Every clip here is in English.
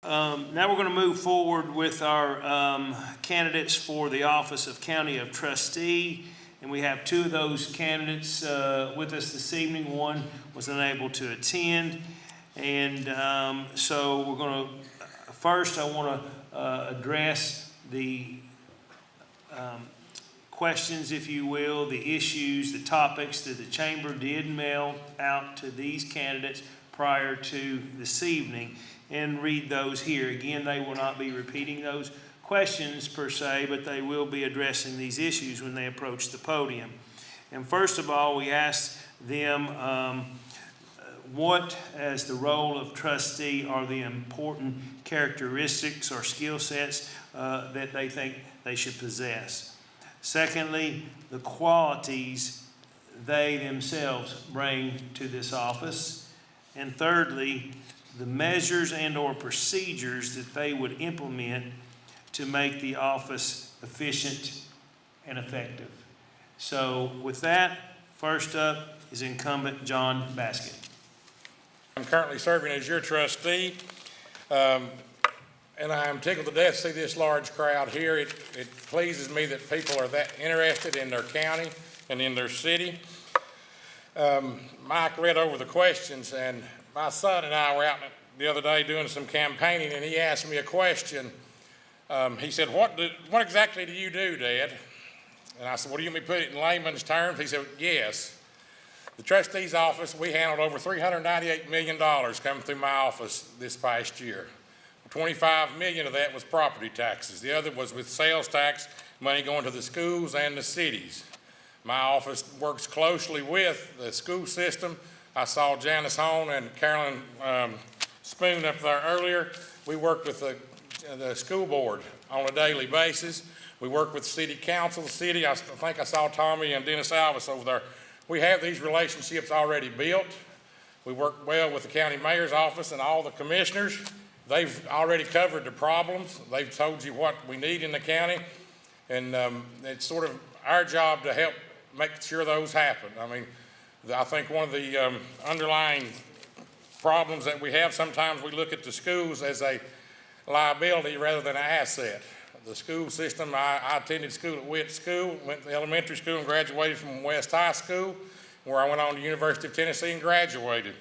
Now we're going to move forward with our candidates for the office of County of Trustee. And we have two of those candidates with us this evening. One was unable to attend. And so we're going to, first I want to address the questions, if you will, the issues, the topics that the chamber did mail out to these candidates prior to this evening, and read those here. Again, they will not be repeating those questions per se, but they will be addressing these issues when they approach the podium. And first of all, we asked them what, as the role of trustee, are the important characteristics or skill sets that they think they should possess. Secondly, the qualities they themselves bring to this office. And thirdly, the measures and or procedures that they would implement to make the office efficient and effective. So with that, first up is Incumbent John Baskette. I'm currently serving as your trustee, and I'm tickled to death to see this large crowd here. It pleases me that people are that interested in their county and in their city. Mike read over the questions, and my son and I were out the other day doing some campaigning, and he asked me a question. He said, what exactly do you do, Dad? And I said, well, do you want me to put it in layman's terms? He said, yes. The trustee's office, we handled over $398 million coming through my office this past year. $25 million of that was property taxes. The other was with sales tax money going to the schools and the cities. My office works closely with the school system. I saw Janice Hone and Carolyn Spoon up there earlier. We work with the school board on a daily basis. We work with city council, the city. I think I saw Tommy and Dennis Alvis over there. We have these relationships already built. We work well with the county mayor's office and all the commissioners. They've already covered the problems. They've told you what we need in the county. And it's sort of our job to help make sure those happen. I mean, I think one of the underlying problems that we have, sometimes we look at the schools as a liability rather than an asset. The school system, I attended school at Witt School, went to elementary school and graduated from West High School, where I went on to the University of Tennessee and graduated.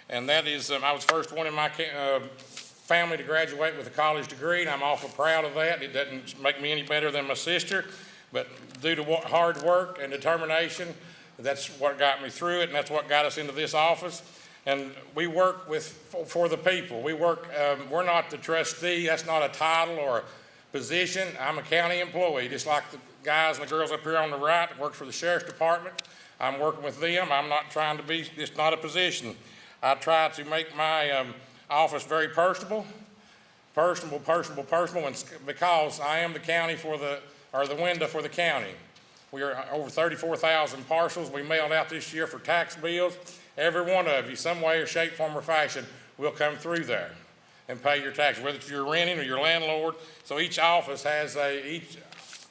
And that is, I was the first one in my family to graduate with a college degree, and I'm awful proud of that. It doesn't make me any better than my sister, but due to hard work and determination, that's what got me through it, and that's what got us into this office. And we work for the people. We work, we're not the trustee. That's not a title or a position. I'm a county employee, just like the guys and the girls up here on the right that work for the sheriff's department. I'm working with them. I'm not trying to be, it's not a position. I try to make my office very personable, and because I am the county or the window for the county. We are over 34,000 parcels we mailed out this year for tax bills. Every one of you, some way or shape, form, or fashion, will come through there and pay your taxes, whether it's your renting or your landlord. So each office has each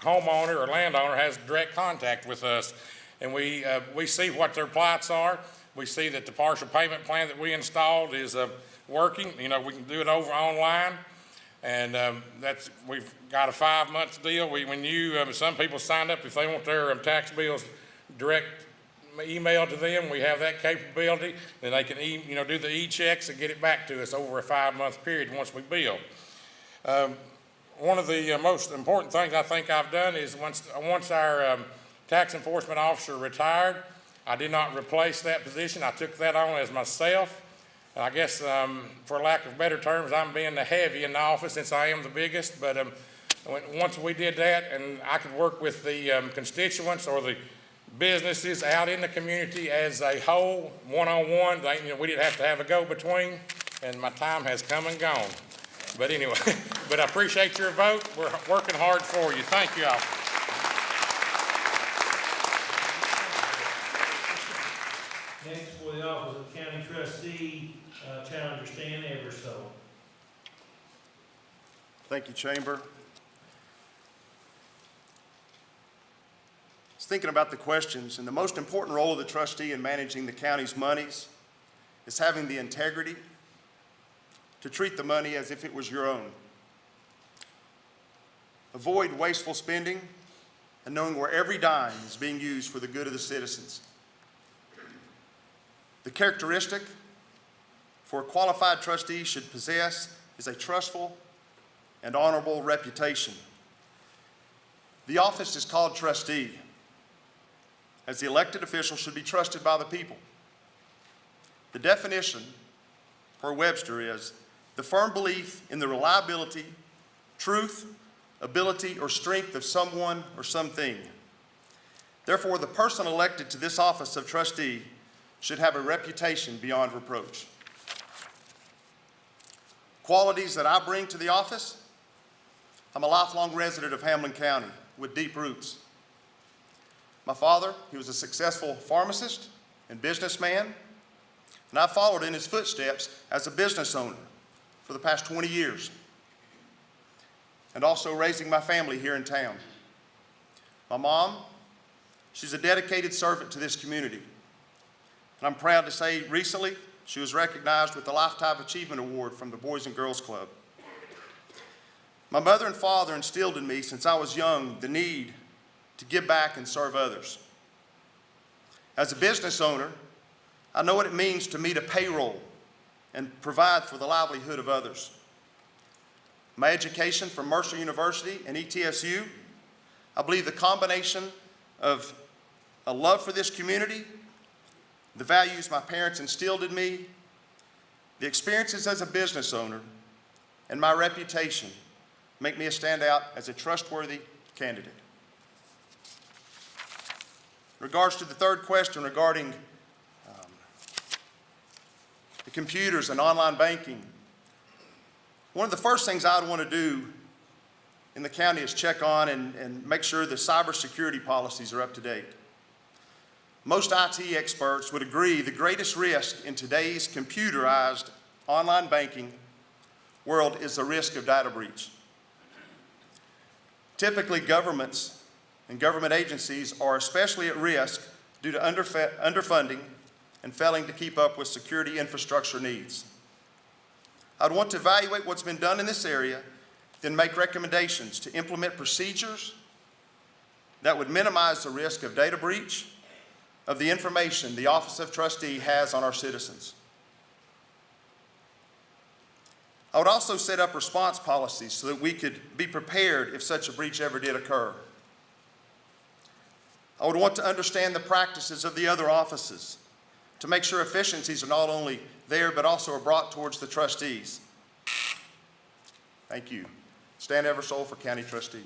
homeowner or landowner has direct contact with us. And we see what their plights are. We see that the partial payment plan that we installed is working. You know, we can do it over online. And we've got a 5-month deal. Some people signed up if they want their tax bills direct emailed to them. We have that capability, and they can do the e-checks and get it back to us over a 5-month period once we bill. One of the most important things I think I've done is once our tax enforcement officer retired, I did not replace that position. I took that on as myself. I guess, for lack of better terms, I'm being the heavy in the office since I am the biggest. But once we did that, and I could work with the constituents or the businesses out in the community as a whole, one-on-one, we didn't have to have a go-between, and my time has come and gone. But anyway, but I appreciate your vote. We're working hard for you. Thank you all. Next, for the office of County Trustee, Challenger Stan Eversole. Thank you, Chamber. I was thinking about the questions, and the most important role of the trustee in managing the county's monies is having the integrity to treat the money as if it was your own. Avoid wasteful spending and knowing where every dime is being used for the good of the citizens. The characteristic for a qualified trustee should possess is a trustful and honorable reputation. The office is called trustee, as the elected official should be trusted by the people. The definition per Webster is the firm belief in the reliability, truth, ability, or strength of someone or something. Therefore, the person elected to this office of trustee should have a reputation beyond reproach. Qualities that I bring to the office: I'm a lifelong resident of Hamblen County with deep roots. My father, he was a successful pharmacist and businessman, and I followed in his footsteps as a business owner for the past 20 years, and also raising my family here in town. My mom, she's a dedicated servant to this community, and I'm proud to say recently she was recognized with the Lifetime Achievement Award from the Boys and Girls Club. My mother and father instilled in me since I was young the need to give back and serve others. As a business owner, I know what it means to meet a payroll and provide for the livelihood of others. My education from Mercer University and ETSU, I believe the combination of a love for this community, the values my parents instilled in me, the experiences as a business owner, and my reputation make me stand out as a trustworthy candidate. In regards to the third question regarding the computers and online banking, one of the first things I'd want to do in the county is check on and make sure the cybersecurity policies are up to date. Most IT experts would agree the greatest risk in today's computerized online banking world is the risk of data breach. Typically, governments and government agencies are especially at risk due to underfunding and failing to keep up with security infrastructure needs. I'd want to evaluate what's been done in this area, then make recommendations to implement procedures that would minimize the risk of data breach of the information the Office of Trustee has on our citizens. I would also set up response policies so that we could be prepared if such a breach ever did occur. I would want to understand the practices of the other offices to make sure efficiencies are not only there but also are brought towards the trustees. Thank you. Stan Eversole for County Trustee.